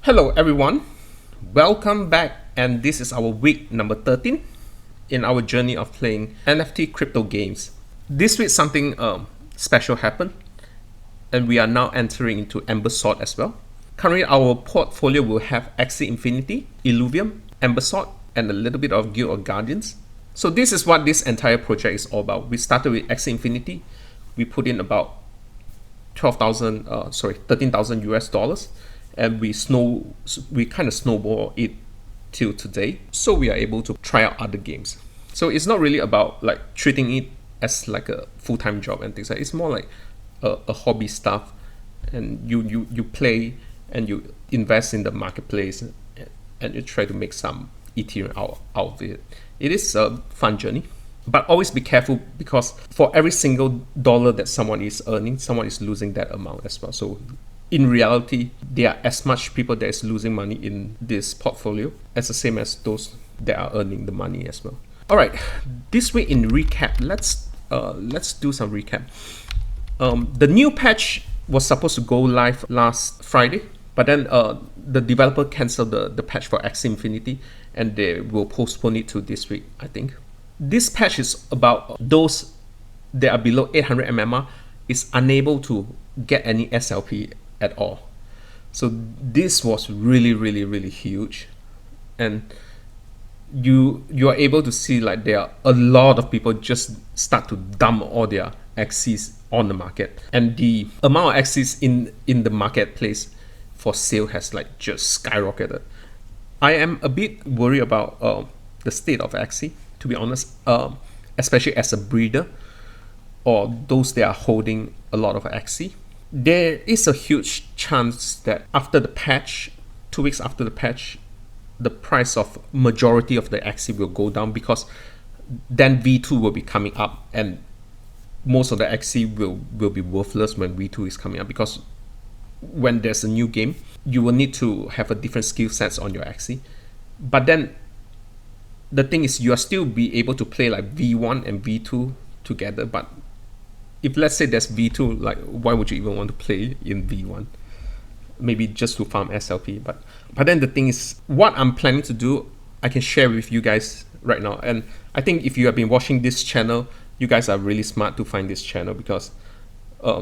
Hello everyone, welcome back, and this is our week number 13 in our journey of playing NFT crypto games. This week something special happened, and we are now entering into Ember Sword as well. Currently our portfolio will have AXIE Infinity, Illuvium, Ember Sword, and a little bit of Guild of Guardians. So this is what this entire project is all about. We started with AXIE Infinity, we put in about 13,000 US dollars, and we kind of snowball it till today, so we are able to try out other games. So it's not really about like treating it as like a full-time job and things like. It's more like a hobby stuff, and you play and you invest in the marketplace, and you try to make some Ethereum out of it. It is a fun journey, but always be careful, because for every single dollar that someone is earning, someone is losing that amount as well. So in reality, there are as much people that is losing money in this portfolio as the same as those that are earning the money as well. All right, this week in recap, let's do some recap. The new patch was supposed to go live last Friday, but then the developer canceled the patch for AXIE Infinity, and they will postpone it to this week, I think. This patch is about those that are below 800 MMR is unable to get any SLP at all. So this was really huge, and you are able to see like there are a lot of people just start to dump all their AXIEs on the market, and the amount of AXIEs in the marketplace for sale has like just skyrocketed. I am a bit worried about the state of AXIE, to be honest, especially as a breeder or those that are holding a lot of AXIE. There is a huge chance that after the patch, 2 weeks after the patch, the price of majority of the AXIE will go down, because then V2 will be coming up, and most of the AXIE will be worthless when V2 is coming up, because when there's a new game, you will need to have a different skill sets on your AXIE. But then the thing is, you are still be able to play like V1 and V2 together, but if let's say there's V2, like why would you even want to play in V1? Maybe just to farm SLP. But then the thing is, what I'm planning to do, I can share with you guys right now. And I think if you have been watching this channel, you guys are really smart to find this channel, because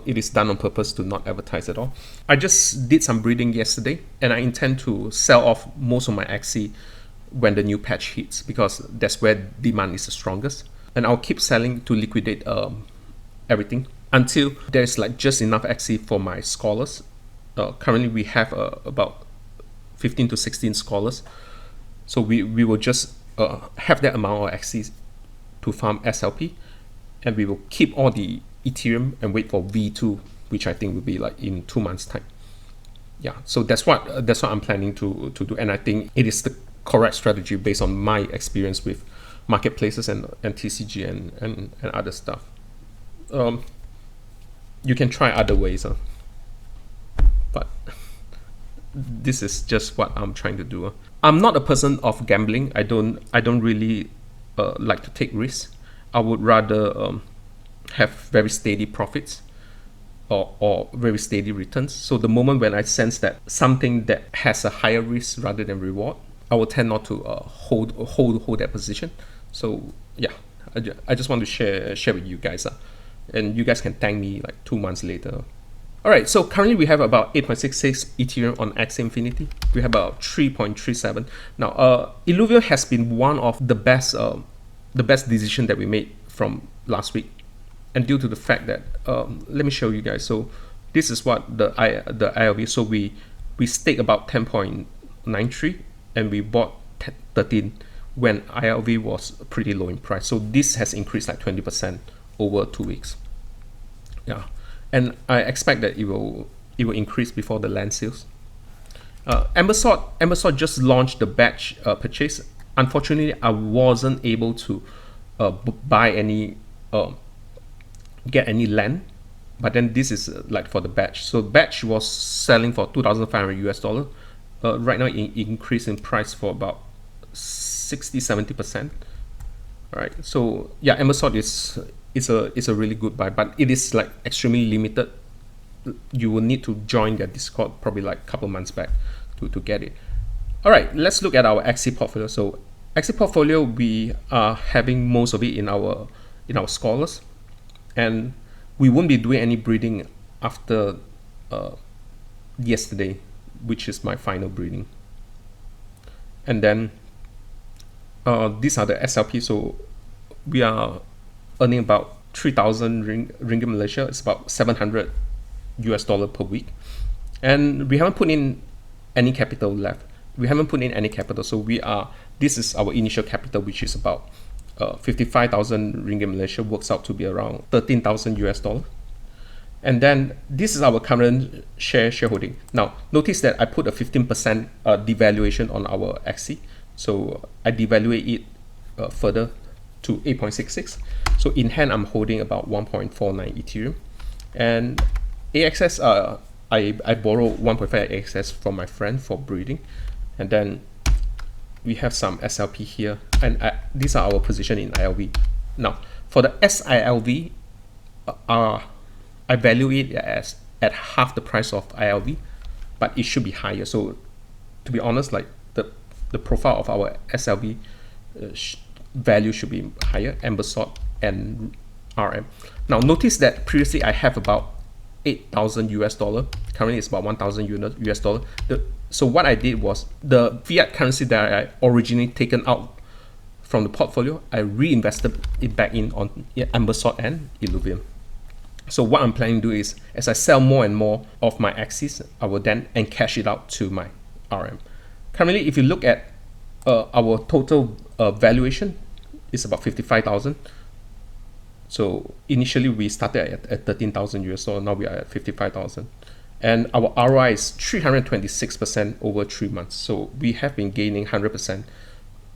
it is done on purpose to not advertise at all. I just did some breeding yesterday, and I intend to sell off most of my AXIE when the new patch hits, because that's where demand is the strongest. And I'll keep selling to liquidate everything until there's like just enough AXIE for my scholars. Currently we have about 15 to 16 scholars, so we will just have that amount of AXIE to farm SLP, and we will keep all the Ethereum and wait for V2, which I think will be like in 2 months time. Yeah, so that's what I'm planning to do, and I think it is the correct strategy based on my experience with marketplaces and TCG and other stuff. You can try other ways, but this is just what I'm trying to do. I'm not a person of gambling. I don't really like to take risks. I would rather have very steady profits or very steady returns. So the moment when I sense that something that has a higher risk rather than reward, I will tend not to hold that position. So yeah, I just want to share with you guys, and you guys can thank me like 2 months later. All right, so currently we have about 8.66 Ethereum on AXIE Infinity. We have about 3.37. Now, Illuvium has been one of the best decision that we made from last week, and due to the fact that let me show you guys. So this is what the ILV. So we staked about 10.93, and we bought 13 when ILV was pretty low in price. So this has increased like 20% over 2 weeks. Yeah, and I expect that it will increase before the land sales. Ember Sword just launched the batch purchase. Unfortunately, I wasn't able to buy any get any land, but then this is like for the batch. So batch was selling for 2,500 US dollar. Right now it increased in price for about 60-70%. All right, so yeah, Ember Sword is a really good buy, but it is like extremely limited. You will need to join their Discord probably like a couple months back to get it. All right, let's look at our AXIE portfolio. So AXIE portfolio, we are having most of it in our scholars, and we won't be doing any breeding after yesterday, which is my final breeding. And then these are the SLP. So we are earning about 3,000 ringgit Malaysia. It's about $700 per week, and we haven't put in any capital left. We haven't put in any capital, so this is our initial capital, which is about 55,000 ringgit Malaysia, works out to be around $13,000. And then this is our current shareholding. Now notice that I put a 15% devaluation on our AXIE, so I devaluate it further to 8.66. So in hand, I'm holding about 1.49 Ethereum, and AXS, I borrow 1.5 AXS from my friend for breeding, and then we have some SLP here, and these are our position in ILV. Now for the SILV, I value it as at half the price of ILV, but it should be higher. So to be honest, like the profile of our SLV value should be higher, Ember Sword and RM. Now notice that previously I have about $8,000. Currently it's about $1,000. So what I did was, the fiat currency that I originally taken out from the portfolio, I reinvested it back in on Ember Sword and Illuvium. So what I'm planning to do is, as I sell more and more of my AXIEs, I will then encash it out to my RM. Currently, if you look at our total valuation, it's about 55,000. So initially we started at $13,000, now we are at 55,000. And our ROI is 326% over 3 months. So we have been gaining 100%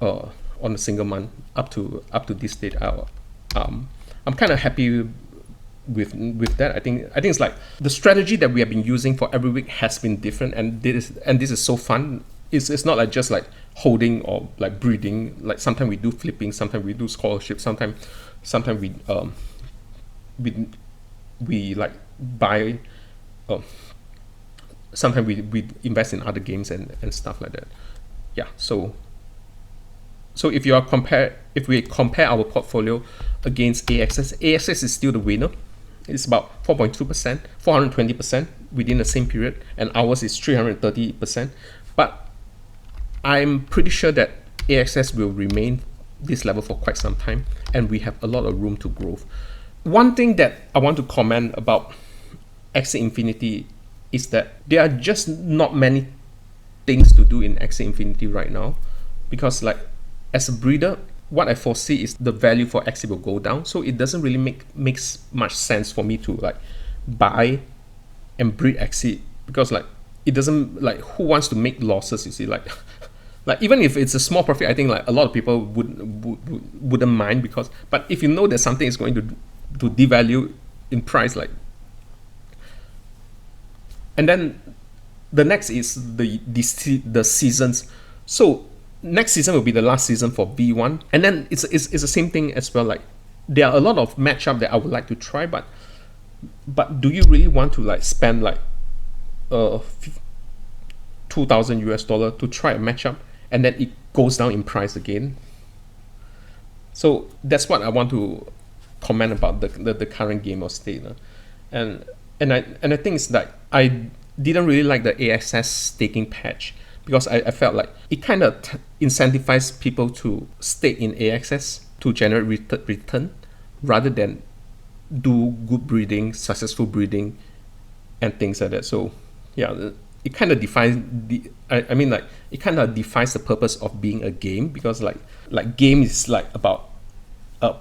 on a single month up to this date. I'm kind of happy with that. I think it's like the strategy that we have been using for every week has been different, and this is so fun. It's not like just like holding or like breeding. Like sometimes we do flipping, sometimes we do scholarship, sometimes we like buy. Sometimes we invest in other games and stuff like that. Yeah. So if we compare our portfolio against AXS is still the winner. It's about 4.2%, 420% within the same period, and ours is 330%. But I'm pretty sure that AXS will remain this level for quite some time, and we have a lot of room to grow. One thing that I want to comment about AXIE Infinity is that there are just not many things to do in AXIE Infinity right now, because like as a breeder, what I foresee is the value for AXIE will go down, so it doesn't really makes much sense for me to like buy and breed AXIE, because like it doesn't, like, who wants to make losses, you see, like even if it's a small profit, I think like a lot of people wouldn't mind, because but if you know that something is going to devalue in price, like, and then the next is the seasons. So next season will be the last season for V1, and then it's the same thing as well. Like there are a lot of matchup that I would like to try, but do you really want to like spend like $2,000 to try a matchup and then it goes down in price again? So that's what I want to comment about the current game of state. And I think it's like I didn't really like the AXS staking patch, because I felt like it kind of incentivized people to stake in AXS to generate return rather than do good breeding, successful breeding, and things like that. So yeah, it kind of defines it kind of defines the purpose of being a game, because like game is like about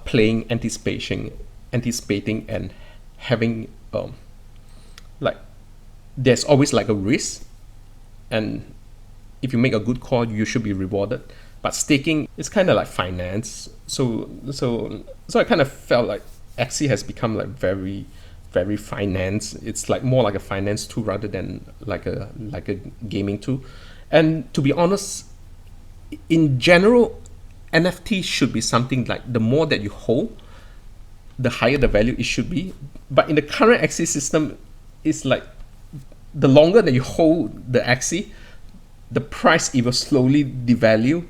playing, anticipating and having like there's always like a risk, and if you make a good call, you should be rewarded. But staking is kind of like finance, so I kind of felt like AXIE has become like very, very finance. It's like more like a finance tool rather than like a gaming tool. And to be honest, in general, NFT should be something like the more that you hold, the higher the value it should be. But in the current AXIE system, it's like the longer that you hold the AXIE, the price it will slowly devalue.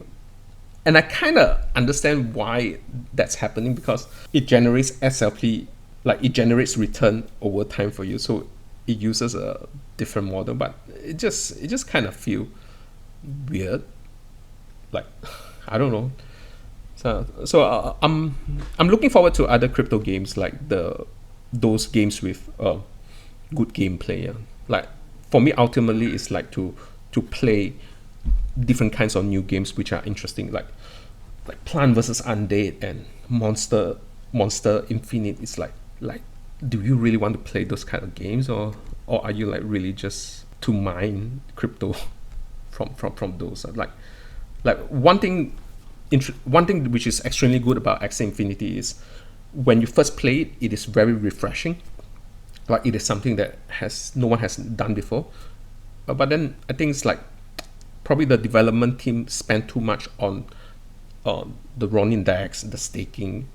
And I kind of understand why that's happening, because it generates SLP, like it generates return over time for you. So it uses a different model, but it just kind of feel weird. Like, I don't know. I'm looking forward to other crypto games, like those games with good gameplay. Yeah. Like for me, ultimately, it's like to play different kinds of new games which are interesting, like Plant versus Undead and Monster Infinite. It's like, do you really want to play those kind of games, or are you like really just to mine crypto from those? Like one thing which is extremely good about AXIE Infinity is when you first play it, it is very refreshing. Like it is something that no one has done before. But then I think it's like probably the development team spent too much on the Ronin decks, the staking,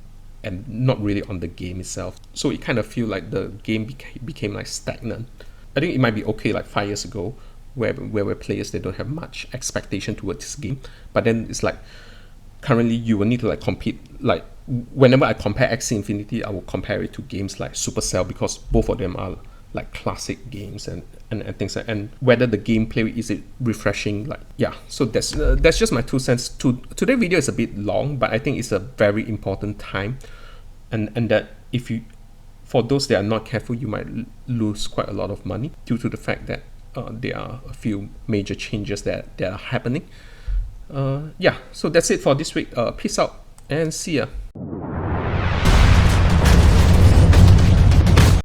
and not really on the game itself. So it kind of feel like the game became like stagnant. I think it might be okay like 5 years ago, where players, they don't have much expectation towards this game. But then it's like currently you will need to like compete. Like whenever I compare AXIE Infinity, I will compare it to games like Supercell, because both of them are like classic games and things like, and whether the gameplay is it refreshing. Like yeah, so that's just my 2 cents. Today's video is a bit long, but I think it's a very important time, and that if you, for those that are not careful, you might lose quite a lot of money due to the fact that there are a few major changes that are happening. Yeah, so that's it for this week. Peace out and see ya.